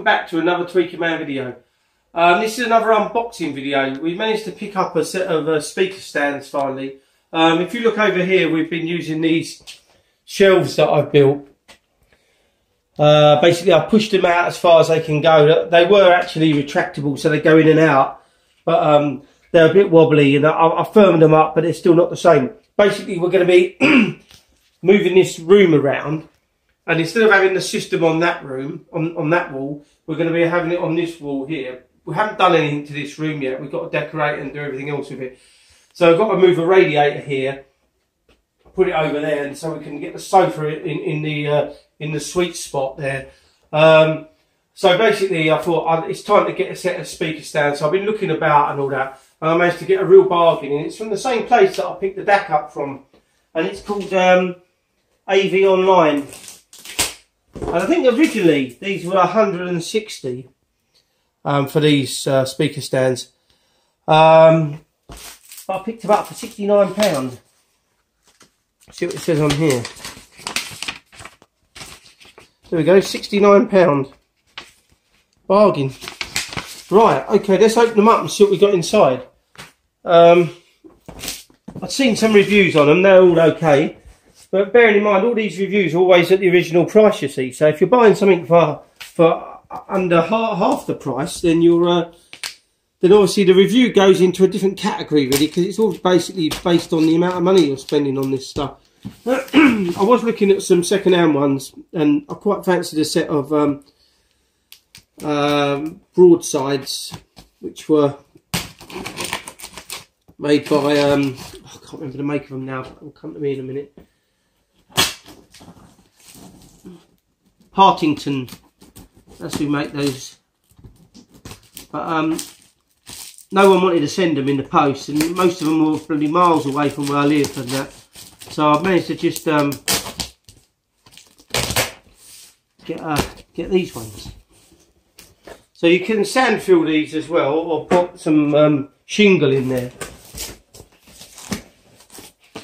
back to another Tweaking Man video. This is another unboxing video. We managed to pick up a set of speaker stands finally. If you look over here, we've been using these shelves that I've built. Basically, I pushed them out as far as they can go. They were actually retractable, so they go in and out, but they're a bit wobbly, and I firmed them up, but they're still not the same. Basically, we're going to be moving this room around, and instead of having the system on that room, on that wall, we're going to be having it on this wall here. We haven't done anything to this room yet. We've got to decorate and do everything else with it. So I've got to move a radiator here, put it over there, and so we can get the sofa in the sweet spot there. So basically, I thought it's time to get a set of speaker stands. So I've been looking about and all that, and I managed to get a real bargain. And it's from the same place that I picked the DAC up from, and it's called AV Online. And I think originally these were 160 for these speaker stands. But I picked them up for £69. See what it says on here. There we go, £69. Bargain. Right, okay, let's open them up and see what we got inside. I've seen some reviews on them, they're all okay. But bearing in mind, all these reviews are always at the original price, you see. So if you're buying something for under half the price, then you're then obviously the review goes into a different category, really, because it's all basically based on the amount of money you're spending on this stuff. I was looking at some second-hand ones, and I quite fancied a set of broadsides, which were made by I can't remember the make of them now, but it'll come to me in a minute. Partington, that's who make those. But no one wanted to send them in the post, and most of them were probably miles away from where I live and that. So I've managed to just get these ones. So you can sand fill these as well, or put some shingle in there.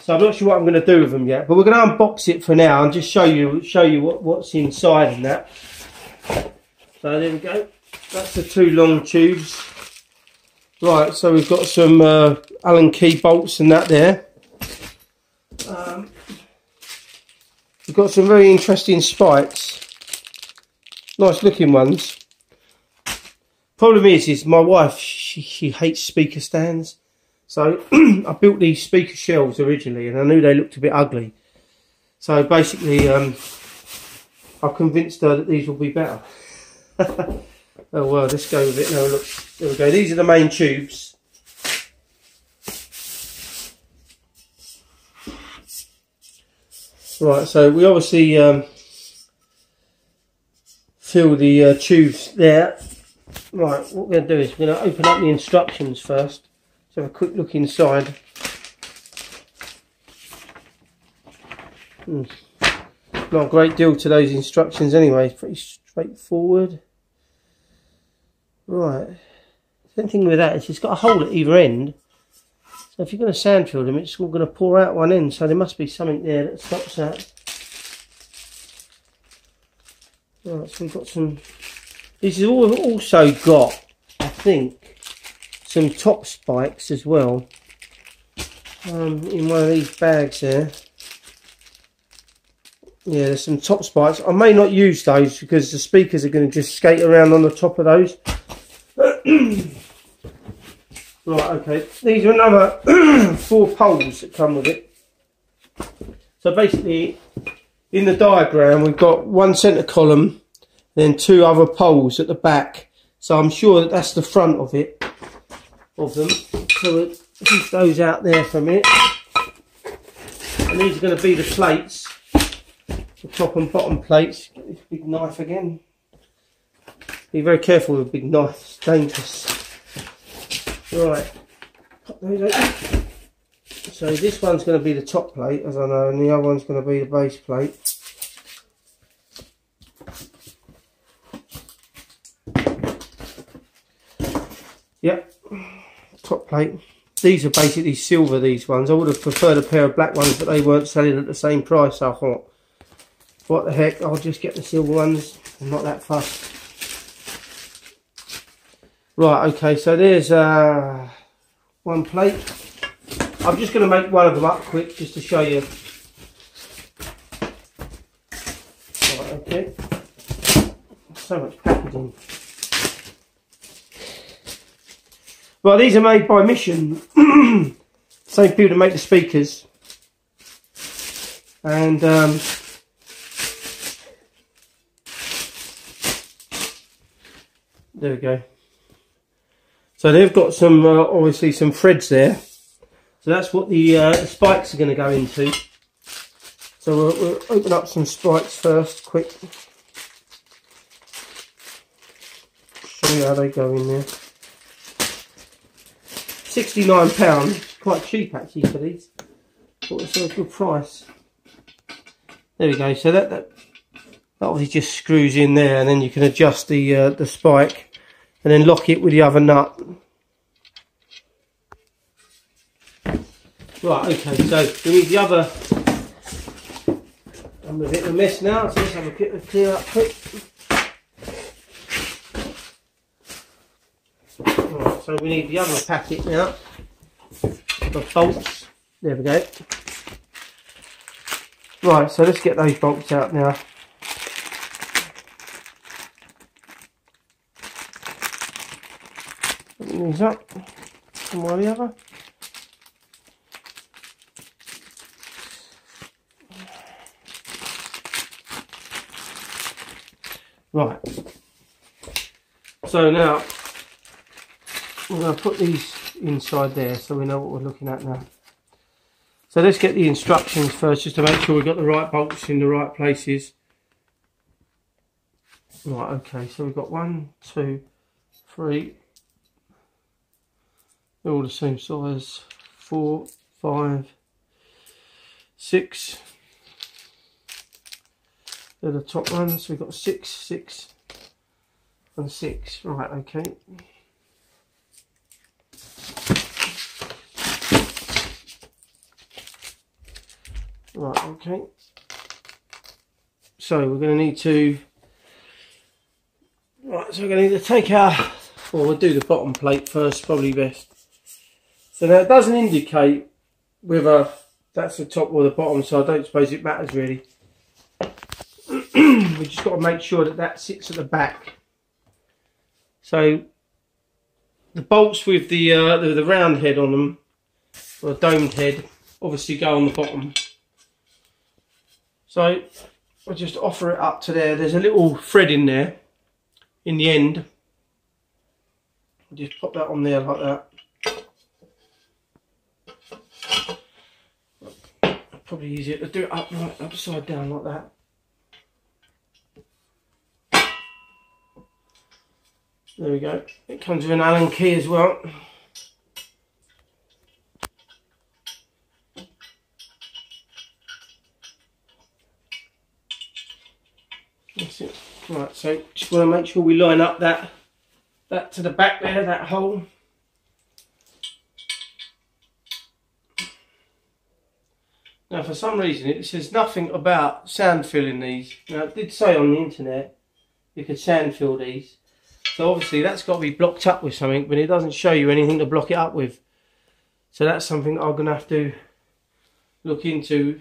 So I'm not sure what I'm going to do with them yet, but we're going to unbox it for now and just show you what's inside and that. So there we go. That's the two long tubes. Right, so we've got some Allen key bolts and that there. We've got some very interesting spikes. Nice looking ones. Problem is my wife, she hates speaker stands. So I built these speaker shelves originally, and I knew they looked a bit ugly. So basically, I've convinced her that these will be better. Oh well, let's go with it now. Look, there we go. These are the main tubes. Right, so we obviously fill the tubes there. Right, what we're going to do is we're going to open up the instructions first. Let's have a quick look inside. Not a great deal to those instructions anyway, it's pretty straightforward. Right, the same thing with that is it's got a hole at either end. So if you're going to sand fill them, it's all going to pour out one end, so there must be something there that stops that. Right, so we've got some... This has also got, I think, some top spikes as well, in one of these bags there. Yeah, there's some top spikes. I may not use those because the speakers are going to just skate around on the top of those. Right, okay. These are another 4 poles that come with it. So basically, in the diagram, we've got one centre column, then 2 other poles at the back. So I'm sure that that's the front of it, of them. So we'll keep those out there for a minute. And these are going to be the plates, the top and bottom plates. Get this big knife again. Be very careful with a big knife, it's dangerous. Right, pop those open. So this one's going to be the top plate, as I know, and the other one's going to be the base plate. Yep, top plate. These are basically silver, these ones. I would have preferred a pair of black ones, but they weren't selling at the same price, so I thought, what the heck, I'll just get the silver ones. I'm not that fussed. Right, okay, so there's one plate. I'm just going to make one of them up quick just to show you. Right, okay. So much packaging. Well, these are made by Mission. Same people that make the speakers. And there we go. So they've got some, obviously some threads there. So that's what the spikes are going to go into. So we'll open up some spikes first, quick. Show you how they go in there. £69, quite cheap actually for these. Thought it was a good price. There we go. So that obviously just screws in there, and then you can adjust the spike, and then lock it with the other nut. Right. Okay. So we need the other. I'm a bit of a mess now, so let's have a bit of clear up quick. Right, so we need the other packet now. The bolts. There we go. Right, so let's get those bolts out now. Open these up, one way or the other. Right, so now we're going to put these inside there so we know what we're looking at now. So let's get the instructions first just to make sure we've got the right bolts in the right places. Right, okay, so we've got 1, 2, 3, they're all the same size, 4, 5, 6. They're the top ones, so we've got 6, 6 and 6. Right, okay. Right, okay. So we're going to need to, right, so we're going to need to take our, well, we'll do the bottom plate first, probably best. So now it doesn't indicate whether that's the top or the bottom, so I don't suppose it matters really. We just got to make sure that that sits at the back. So the bolts with the round head on them, or a domed head, obviously go on the bottom. So I'll just offer it up to there. There's a little thread in there, in the end. I'll just pop that on there like that. Probably easier to do it upright, upside down like that. There we go. It comes with an Allen key as well. That's it. Right, so just want to make sure we line up that to the back there, that hole. Now for some reason it says nothing about sand filling these. Now it did say on the internet you could sand fill these. So obviously that's got to be blocked up with something, but it doesn't show you anything to block it up with. So that's something that I'm going to have to look into.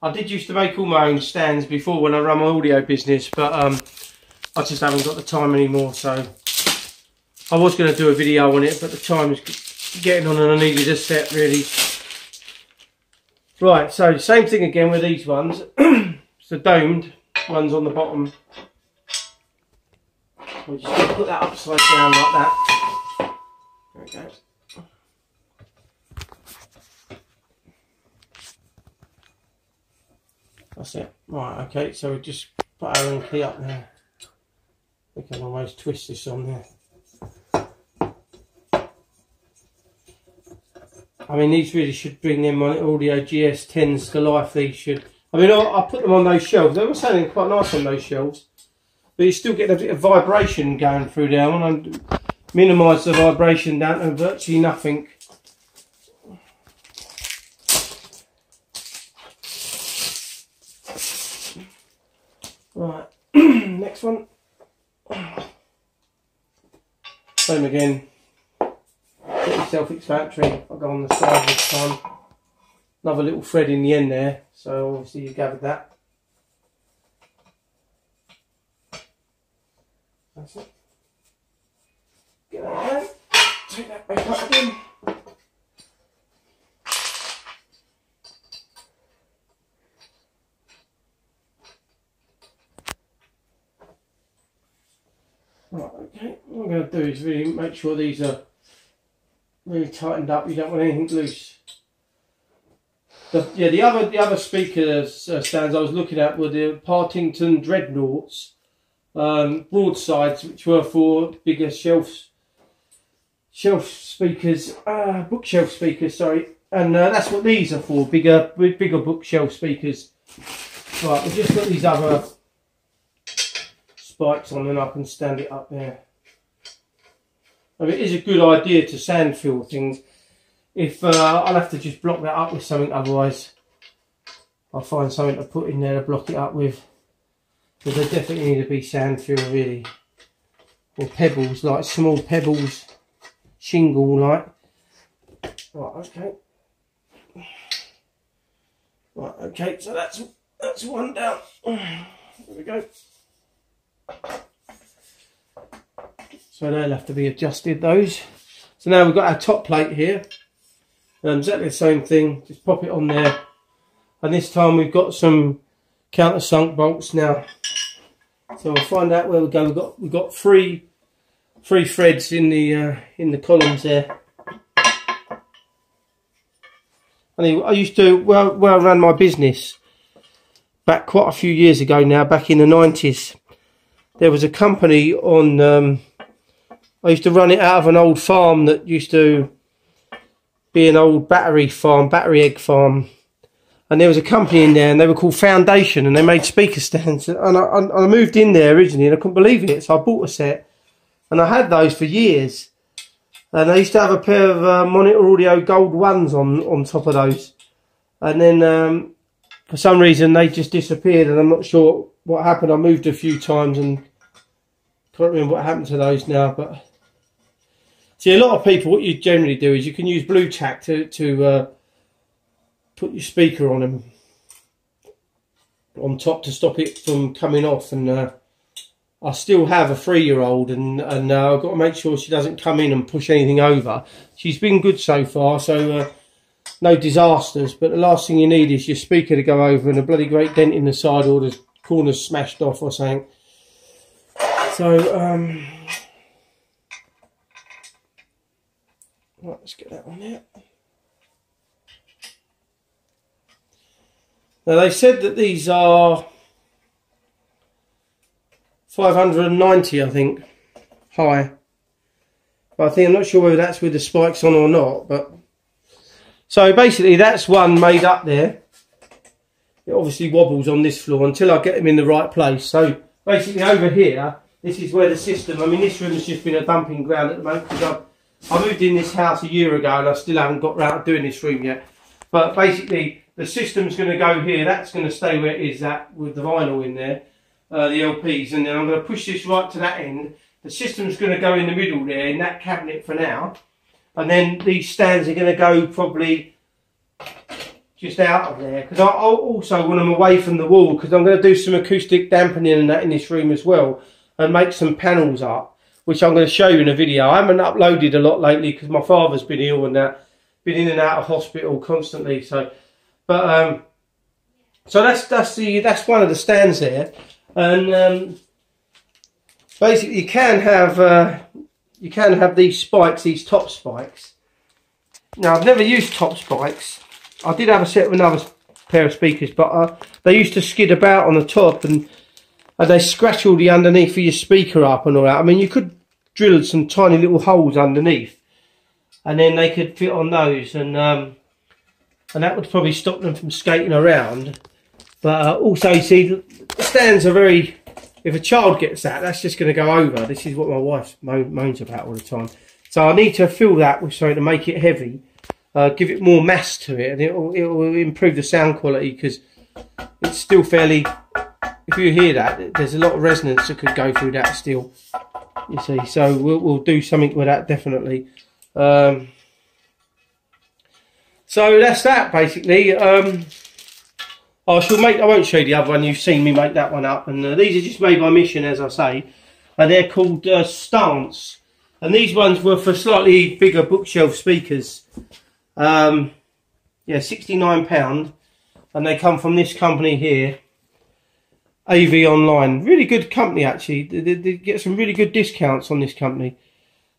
I did used to make all my own stands before when I run my audio business, but I just haven't got the time anymore. So I was going to do a video on it, but the time is getting on and I needed a set really. Right, so same thing again with these ones. It's the domed ones on the bottom. We're just going to put that upside down like that. There we go. That's it. Right, okay, so we just put our own key up there. We can almost twist this on there. I mean, these really should bring them on Audio GS10s to life. These should. I mean, I put them on those shelves. They were sounding quite nice on those shelves. But you still get a bit of vibration going through there. I want to minimise the vibration down to virtually nothing. Right, next one. Same again. Pretty self-explanatory. I'll go on the side this time. Another little thread in the end there, so obviously you gathered that. That's it. Get that out. Take that back up again. Right, okay. What I'm going to do is really make sure these are really tightened up. You don't want anything loose. The other speaker stands I was looking at were the Partington Dreadnoughts broadsides, which were for bigger bookshelf speakers, sorry, and that's what these are for, bigger bookshelf speakers. Right, we've just got these other spikes on, and I can stand it up there. I mean, it is a good idea to sand fill things. If I'll have to just block that up with something, otherwise I'll find something to put in there to block it up with. But they definitely need to be sand fill, really, or pebbles, like small pebbles, shingle, like. Right, okay. Right, okay. So that's one down. There we go. So they'll have to be adjusted, those. So now we've got our top plate here. Exactly the same thing, just pop it on there. And this time we've got some countersunk bolts now. So we'll find out where we go. We've got three threads in the columns there. I used to, where I ran my business back quite a few years ago now, back in the 90s. There was a company on, I used to run it out of an old farm that used to be an old battery egg farm. And there was a company in there, and they were called Foundation, and they made speaker stands. And I moved in there originally, and I couldn't believe it. So I bought a set, and I had those for years. And I used to have a pair of Monitor Audio Gold 1s on top of those. And then for some reason they just disappeared, and I'm not sure what happened. I moved a few times and can't remember what happened to those now. But see, a lot of people, what you generally do is you can use blue tack to put your speaker on them on top to stop it from coming off. And I still have a 3-year-old, and I've got to make sure she doesn't come in and push anything over. She's been good so far, so no disasters. But the last thing you need is your speaker to go over and a bloody great dent in the side, or the corners smashed off or something. So right, let's get that on there. Now they said that these are 590, I think, high. But I'm not sure whether that's with the spikes on or not. But so basically that's one made up there. It obviously wobbles on this floor until I get them in the right place. So basically over here, this is where the system, I mean, this room has just been a dumping ground at the moment, because I moved in this house a year ago and I still haven't got round to doing this room yet. But basically the system's going to go here. That's going to stay where it is, that with the vinyl in there. The LPs, and then I'm going to push this right to that end. The system's going to go in the middle there in that cabinet for now, and then these stands are going to go probably just out of there, because I also want them away from the wall, because I'm going to do some acoustic dampening and that in this room as well, and make some panels up, which I'm going to show you in a video. I haven't uploaded a lot lately because my father's been ill and that, been in and out of hospital constantly. So, but so that's one of the stands there. And basically you can have these spikes, these top spikes. Now I've never used top spikes. I did have a set of another pair of speakers, but they used to skid about on the top, and they scratch all the underneath of your speaker up and all that. I mean, you could drill some tiny little holes underneath, and then they could fit on those, and that would probably stop them from skating around. But also, you see, the stands are very, if a child gets that, that's just going to go over. This is what my wife moans about all the time. So I need to fill that with something to make it heavy, give it more mass to it, and it will improve the sound quality, because it's still fairly, if you hear that, there's a lot of resonance that could go through that still. You see, so we'll do something with that definitely. So that's that basically. I won't show you the other one. You've seen me make that one up, and these are just made by Mission, as I say, and they're called Stance. And these ones were for slightly bigger bookshelf speakers. Yeah, £69, and they come from this company here, AV Online. Really good company actually. They get some really good discounts on this company.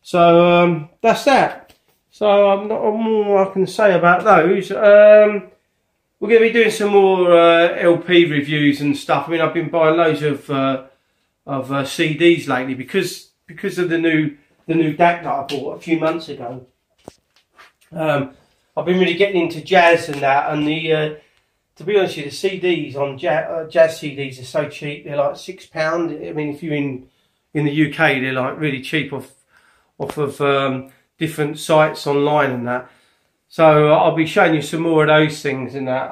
So that's that. So I'm not more I can say about those. We're going to be doing some more LP reviews and stuff. I mean, I've been buying loads of CDs lately because of the new DAC that I bought a few months ago. I've been really getting into jazz and that, and to be honest with you, the CDs on jazz CDs are so cheap. They're like £6. I mean, if you're in the UK, they're like really cheap off of different sites online and that. So I'll be showing you some more of those things and that.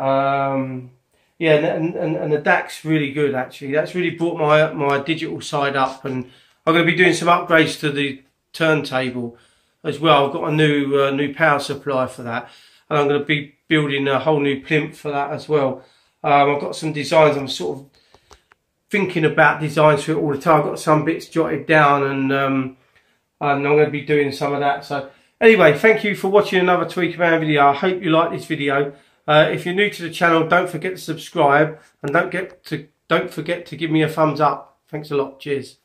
Yeah, and the DAC's really good actually. That's really brought my digital side up, and I'm going to be doing some upgrades to the turntable as well. I've got a new power supply for that, and I'm going to be building a whole new plinth for that as well. I've got some designs. I'm sort of thinking about designs for it all the time. I've got some bits jotted down, and I'm going to be doing some of that. So anyway, thank you for watching another Tweaker Man video. I hope you like this video. If you're new to the channel, don't forget to subscribe, and don't forget to give me a thumbs up. Thanks a lot. Cheers.